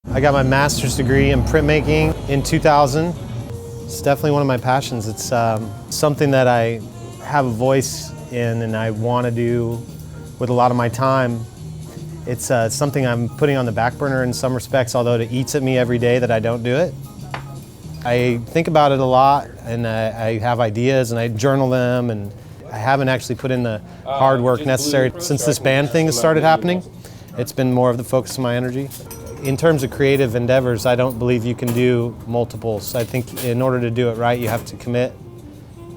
I got my master's degree in printmaking in 2000. It's definitely one of my passions. It's something that I have a voice in and I want to do with a lot of my time. It's something I'm putting on the back burner in some respects, although it eats at me every day that I don't do it. I think about it a lot, and I have ideas and I journal them, and I haven't actually put in the hard work necessary since this band thing has started happening. It's been more of the focus of my energy. In terms of creative endeavors, I don't believe you can do multiples. I think in order to do it right, you have to commit.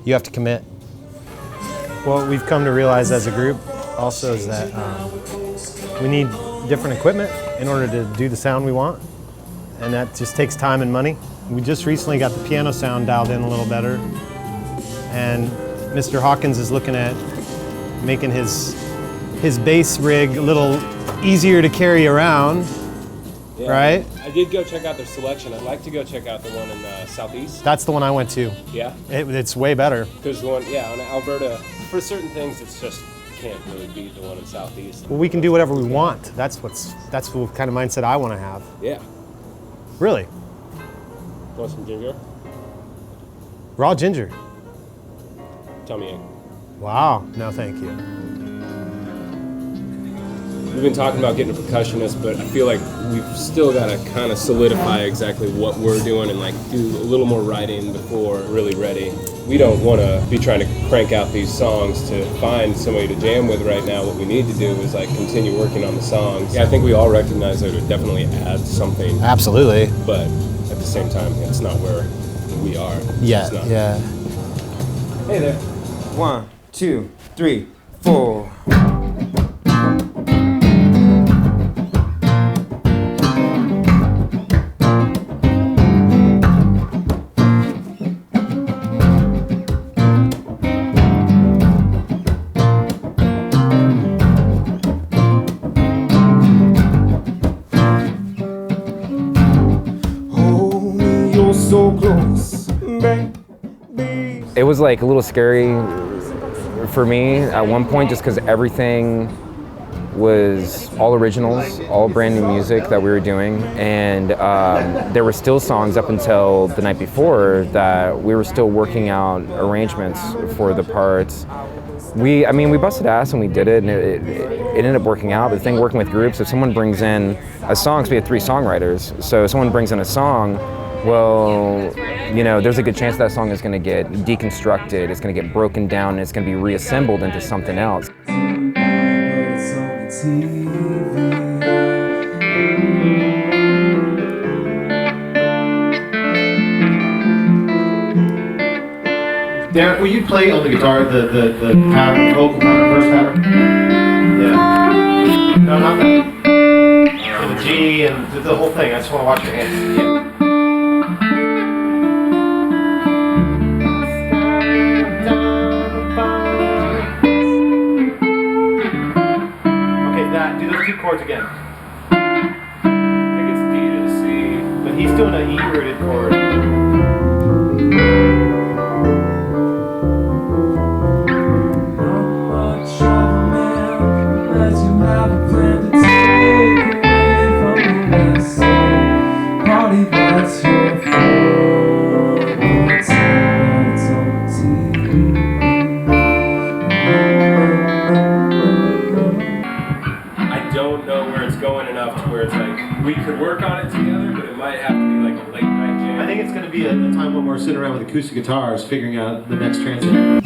You have to commit. What we've come to realize as a group also is that we need different equipment in order to do the sound we want, and that just takes time and money. We just recently got the piano sound dialed in a little better, and Mr. Hawkins is looking at making his bass rig a little easier to carry around. Yeah, right? I did go check out their selection. I'd like to go check out the one in Southeast. That's the one I went to. Yeah? It's way better. Because the one, yeah, on Alberta, for certain things, it's just can't really beat the one in Southeast. Well, we can do whatever we want. That's the kind of mindset I want to have. Yeah. Really? Want some ginger? Raw ginger. Tummy ache. Wow. No, thank you. We've been talking about getting a percussionist, but I feel like we've still got to kind of solidify exactly what we're doing and like do a little more writing before we're really ready. We don't want to be trying to crank out these songs to find somebody to jam with right now. What we need to do is like continue working on the songs. Yeah, I think we all recognize that it would definitely add something. Absolutely. But at the same time, it's not where we are. Yeah, yeah. Hey there. 1, 2, 3, 4. So close, baby. It was like a little scary for me at one point just because everything was all originals, all brand new music that we were doing, and there were still songs up until the night before that we were still working out arrangements for the parts. We busted ass and we did it, and it ended up working out. But the thing working with groups, if someone brings in a song, because we had 3 songwriters, so if someone brings in a song, well, you know, there's a good chance that song is going to get deconstructed, it's going to get broken down, and it's going to be reassembled into something else. Derek, will you play on the guitar the pattern, vocal pattern, verse pattern? Yeah. No, not that. And the G and the whole thing. I just want to watch your hands. Yeah. Do those 2 chords again. I think it's D to C, but he's doing an E rooted chord. We could work on it together, but it might have to be like a late night jam. I think it's going to be a time when we're sitting around with acoustic guitars figuring out the next transition.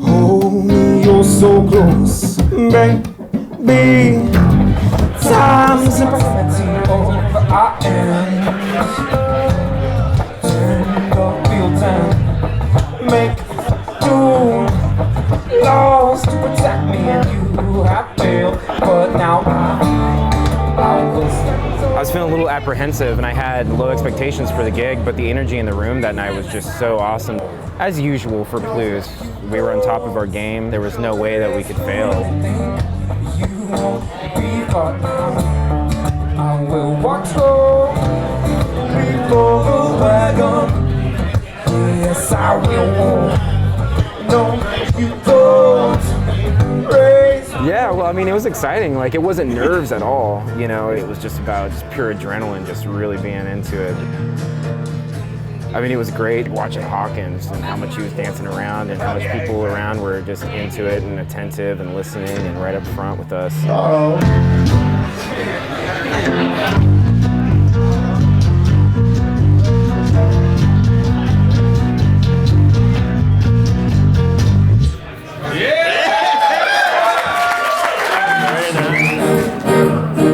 Hold me, you're so close, baby. Time's a prophecy over I am. Turn the real time. Make do laws to protect me, and you have failed, but now I was feeling a little apprehensive and I had low expectations for the gig, but the energy in the room that night was just so awesome. As usual for Blues, we were on top of our game. There was no way that we could fail. I will walk slow before the wagon. Yes, I will walk. No, you don't raise Yeah, well, I mean, it was exciting. Like, it wasn't nerves at all, you know. It was just about just pure adrenaline, just really being into it. I mean, it was great watching Hawkins and how much he was dancing around and how much people around were just into it and attentive and listening and right up front with us.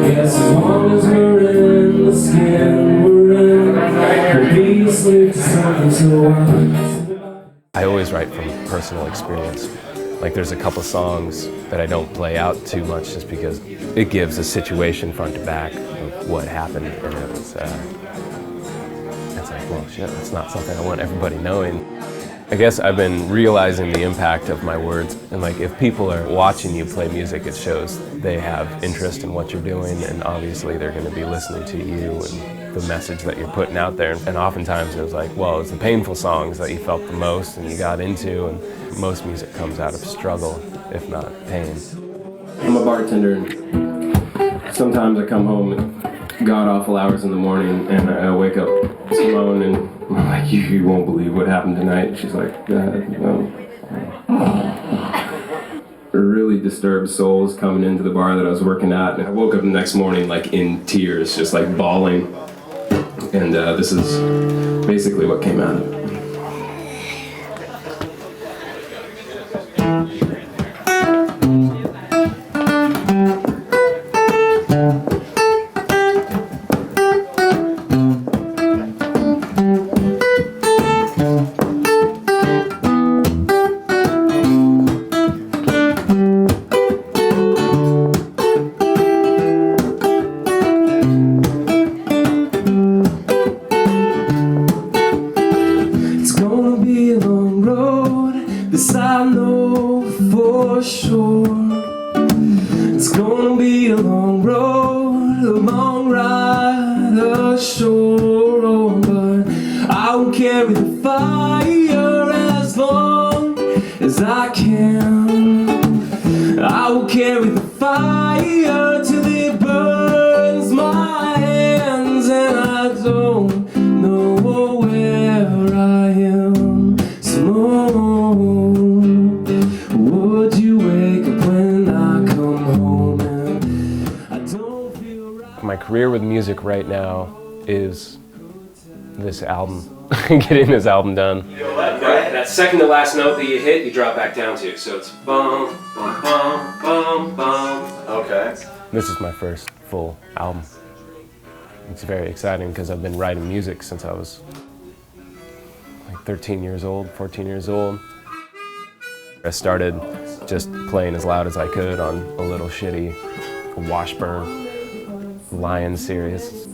Yes, as long as we're in the skin, we're in. We'll be asleep to something so I always write from personal experience. Like there's a couple songs that I don't play out too much just because it gives a situation front to back of what happened, and it's like, well, shit, that's not something I want everybody knowing. I guess I've been realizing the impact of my words, and like if people are watching you play music, it shows they have interest in what you're doing, and obviously they're going to be listening to you and the message that you're putting out there. And oftentimes it was like, well, it's the painful songs that you felt the most and you got into, and most music comes out of struggle, if not pain. I'm a bartender, and sometimes I come home at god-awful hours in the morning, and I wake up Simone, and I'm like, you won't believe what happened tonight. And she's like, no. Really disturbed souls coming into the bar that I was working at, and I woke up the next morning like in tears, just like bawling. And this is basically what came out of it. This I know for sure. It's gonna be a long road, a long ride ashore. Oh, but I will carry the fire as long as I can. I will carry the fire till it burns my hands, and I don't know where I am. Simone, would you wake up when I come home? And I don't feel right. My career with music right now is this album, getting this album done. Right, that second to last note that you hit, you drop back down to. So it's bum, bum, bum, bum, bum. Okay. This is my first full album. It's very exciting because I've been writing music since I was like 13 years old, 14 years old. I started just playing as loud as I could on a little shitty Washburn Lion series.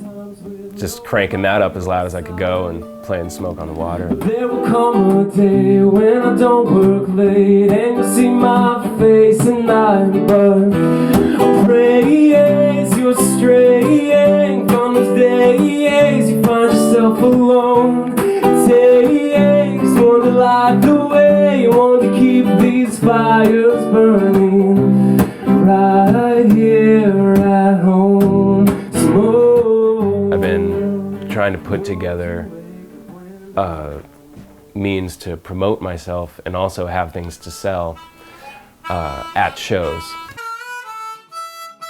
Just cranking that up as loud as I could go and playing Smoke on the Water. There will come a day when I don't work late and you'll see my face at night, but I pray as you're straying from those days you find yourself alone. Takes one to light the way, you want to keep these fires burning right here at home. Smoke. I've been trying to put together means to promote myself and also have things to sell at shows.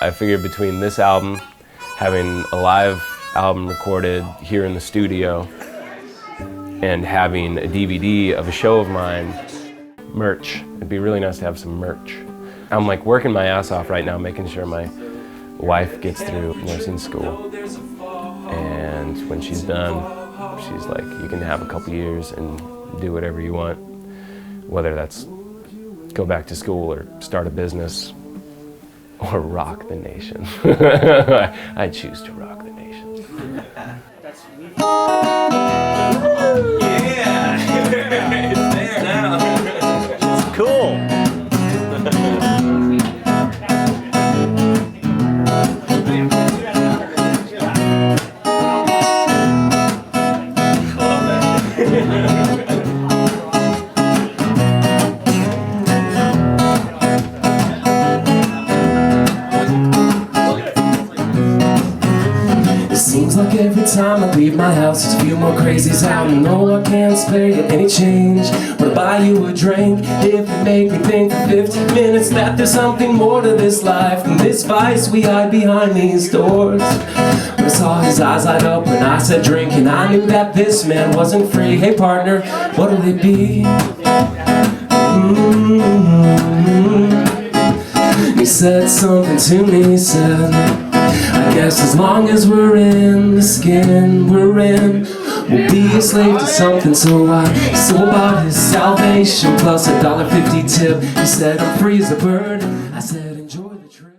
I figured between this album, having a live album recorded here in the studio, and having a DVD of a show of mine, merch. It'd be really nice to have some merch. I'm like working my ass off right now, making sure my wife gets through nursing school. And when she's done, she's like, you can have a couple years and do whatever you want, whether that's go back to school or start a business or rock the nation. I choose to rock the nation. It's there now. It's cool. like every time I leave my house, there's a few more crazies out. And no, I can't spare you any change, but I'll buy you a drink if you make me think for 15 minutes that there's something more to this life than this vice we hide behind these doors. But I saw his eyes light up when I said drink, and I knew that this man wasn't free. Hey partner, what'll it be? He said something to me, he said, I guess as long as we're in the skin we're in, we'll be a slave to something. So I about his salvation plus $1.50 tip. He said I'm free as a bird. I said enjoy the trip.